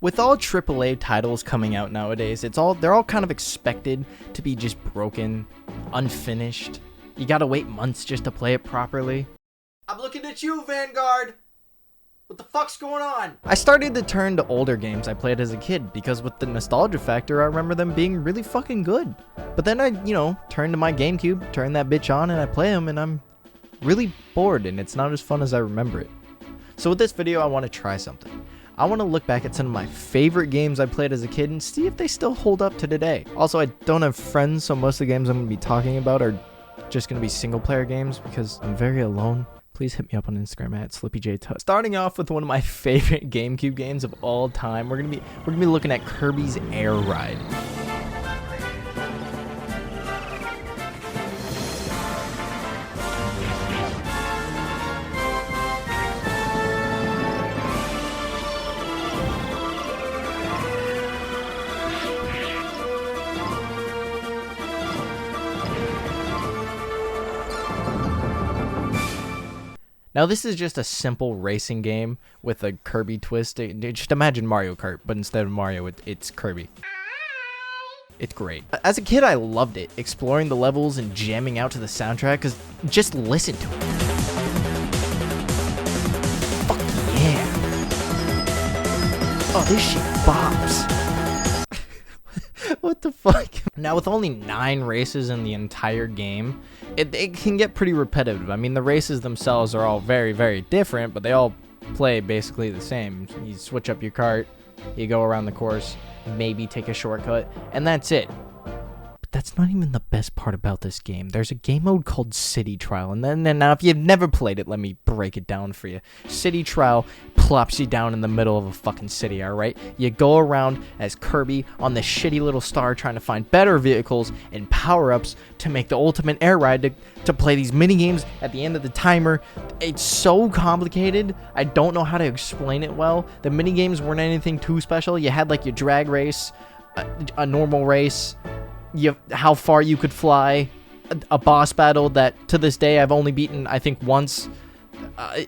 With all AAA titles coming out nowadays, they're all kind of expected to be just broken, unfinished. You gotta wait months just to play it properly. I'm looking at you, Vanguard! What the fuck's going on? I started to turn to older games I played as a kid because with the nostalgia factor, I remember them being really fucking good. But then I, turned to my GameCube, turned that bitch on, and I play them, and I'm really bored, and it's not as fun as I remember it. So with this video, I want to try something. I want to look back at some of my favorite games I played as a kid and see if they still hold up to today. Also, I don't have friends, so most of the games I'm going to be talking about are just going to be single player games because I'm very alone. Please hit me up on Instagram at SlippyJToad. Starting off with one of my favorite GameCube games of all time, we're gonna be looking at Kirbys Air Ride. Now this is just a simple racing game with a Kirby twist. Just imagine Mario Kart, but instead of Mario, it's Kirby. It's great. As a kid, I loved it, exploring the levels and jamming out to the soundtrack, because just listen to it. Fuck yeah. Oh, this shit bops. What the fuck? Now, with only 9 races in the entire game, it can get pretty repetitive. I mean, the races themselves are all very, very different, but they all play basically the same. You switch up your kart, you go around the course, maybe take a shortcut, and that's it. But that's not even the best part about this game. There's a game mode called City Trial, and then now if you've never played it, let me break it down for you. City Trial plops you down in the middle of a fucking city, alright? You go around as Kirby on this shitty little star trying to find better vehicles and power-ups to make the ultimate air ride to play these mini-games at the end of the timer. It's so complicated, I don't know how to explain it well. The mini-games weren't anything too special. You had like your drag race, a normal race, how far you could fly, a boss battle that to this day I've only beaten I think once.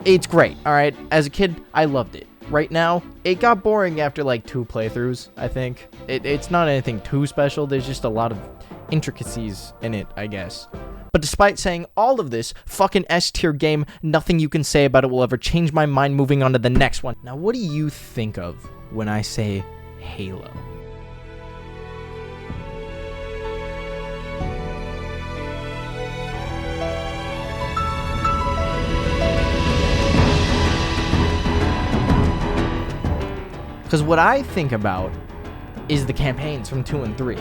It's great, alright? As a kid, I loved it. Right now, it got boring after like 2 playthroughs, I think. It's not anything too special, there's just a lot of intricacies in it, I guess. But despite saying all of this, fucking S-tier game, nothing you can say about it will ever change my mind. Moving on to the next one. Now, what do you think of when I say Halo? Because what I think about is the campaigns from 2 and 3.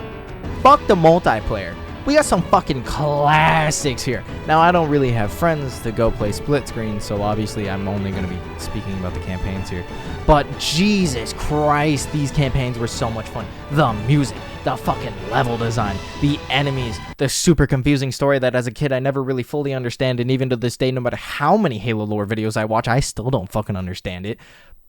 Fuck the multiplayer. We got some fucking classics here. Now, I don't really have friends to go play split screen, so obviously I'm only going to be speaking about the campaigns here. But Jesus Christ, these campaigns were so much fun. The music, the fucking level design, the enemies, the super confusing story that as a kid I never really fully understand, and even to this day, no matter how many Halo lore videos I watch, I still don't fucking understand it.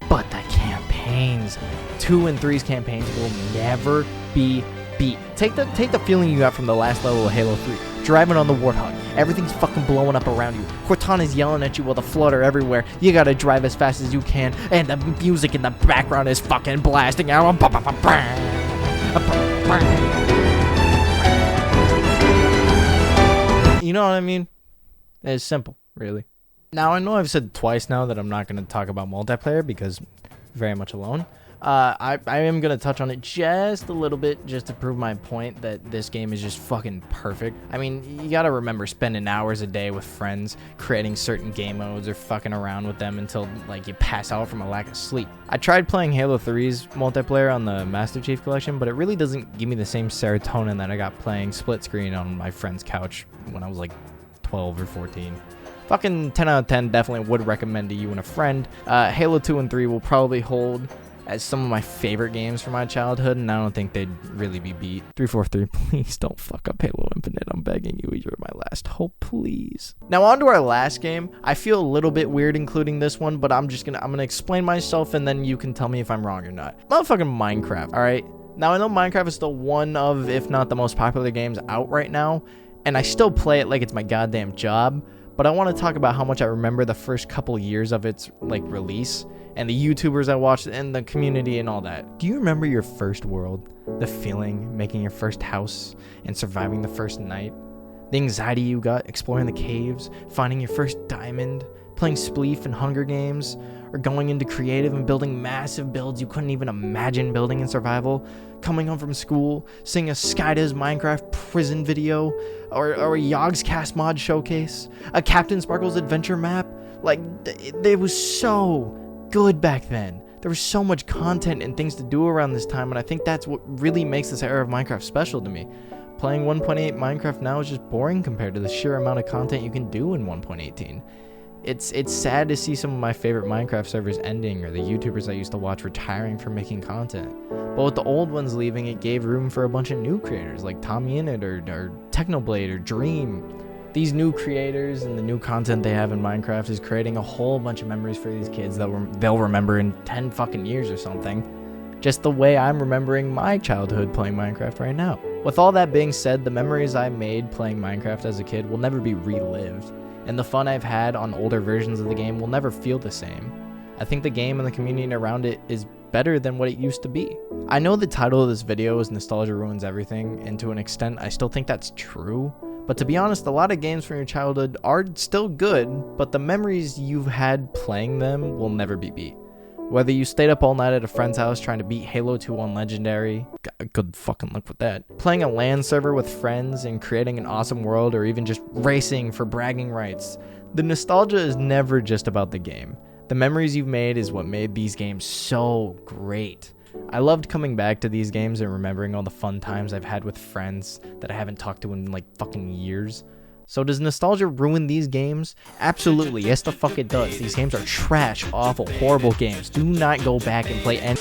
But the campaigns, 2 and 3's campaigns will never be beat. Take the feeling you got from the last level of Halo 3. Driving on the Warthog, everything's fucking blowing up around you. Cortana's yelling at you with a flutter everywhere. You gotta drive as fast as you can, and the music in the background is fucking blasting out. You know what I mean? It's simple, really. Now, I know I've said twice now that I'm not going to talk about multiplayer because I'm very much alone. I am going to touch on it just a little bit just to prove my point that this game is just fucking perfect. I mean, you got to remember spending hours a day with friends, creating certain game modes or fucking around with them until like you pass out from a lack of sleep. I tried playing Halo 3's multiplayer on the Master Chief Collection, but it really doesn't give me the same serotonin that I got playing split screen on my friend's couch when I was like 12 or 14. Fucking 10 out of 10, definitely would recommend to you and a friend. Halo 2 and 3 will probably hold as some of my favorite games from my childhood, and I don't think they'd really be beat. 343, please don't fuck up Halo Infinite. I'm begging you, you're my last hope, please. Now on to our last game. I feel a little bit weird including this one, but I'm gonna explain myself, and then you can tell me if I'm wrong or not. Motherfucking Minecraft, alright? Now I know Minecraft is still one of, if not the most popular games out right now, and I still play it like it's my goddamn job. but I want to talk about how much I remember the first couple years of its like release and the YouTubers I watched and the community and all that. Do you remember your first world? The feeling, making your first house and surviving the first night? The anxiety you got exploring the caves, finding your first diamond, playing Spleef and Hunger Games, or going into creative and building massive builds you couldn't even imagine building in survival, coming home from school, seeing a Skyda's Minecraft prison video, or a Yogscast mod showcase, a Captain Sparkle's adventure map. Like, it was so good back then. There was so much content and things to do around this time, and I think that's what really makes this era of Minecraft special to me. Playing 1.8 Minecraft now is just boring compared to the sheer amount of content you can do in 1.18. It's sad to see some of my favorite Minecraft servers ending, or the YouTubers I used to watch retiring from making content. But with the old ones leaving, it gave room for a bunch of new creators like TommyInnit or Technoblade or Dream. These new creators and the new content they have in Minecraft is creating a whole bunch of memories for these kids that they'll remember in 10 fucking years or something. Just the way I'm remembering my childhood playing Minecraft right now. With all that being said, the memories I made playing Minecraft as a kid will never be relived, and the fun I've had on older versions of the game will never feel the same. I think the game and the community around it is better than what it used to be. I know the title of this video is Nostalgia Ruins Everything, and to an extent I still think that's true, but to be honest, a lot of games from your childhood are still good, but the memories you've had playing them will never be beat. Whether you stayed up all night at a friend's house trying to beat Halo 2 on Legendary, good fucking luck with that. Playing a LAN server with friends and creating an awesome world, or even just racing for bragging rights. The nostalgia is never just about the game. The memories you've made is what made these games so great. I loved coming back to these games and remembering all the fun times I've had with friends that I haven't talked to in like fucking years. So does nostalgia ruin these games? Absolutely, yes the fuck it does. These games are trash, awful, horrible games. Do not go back and play any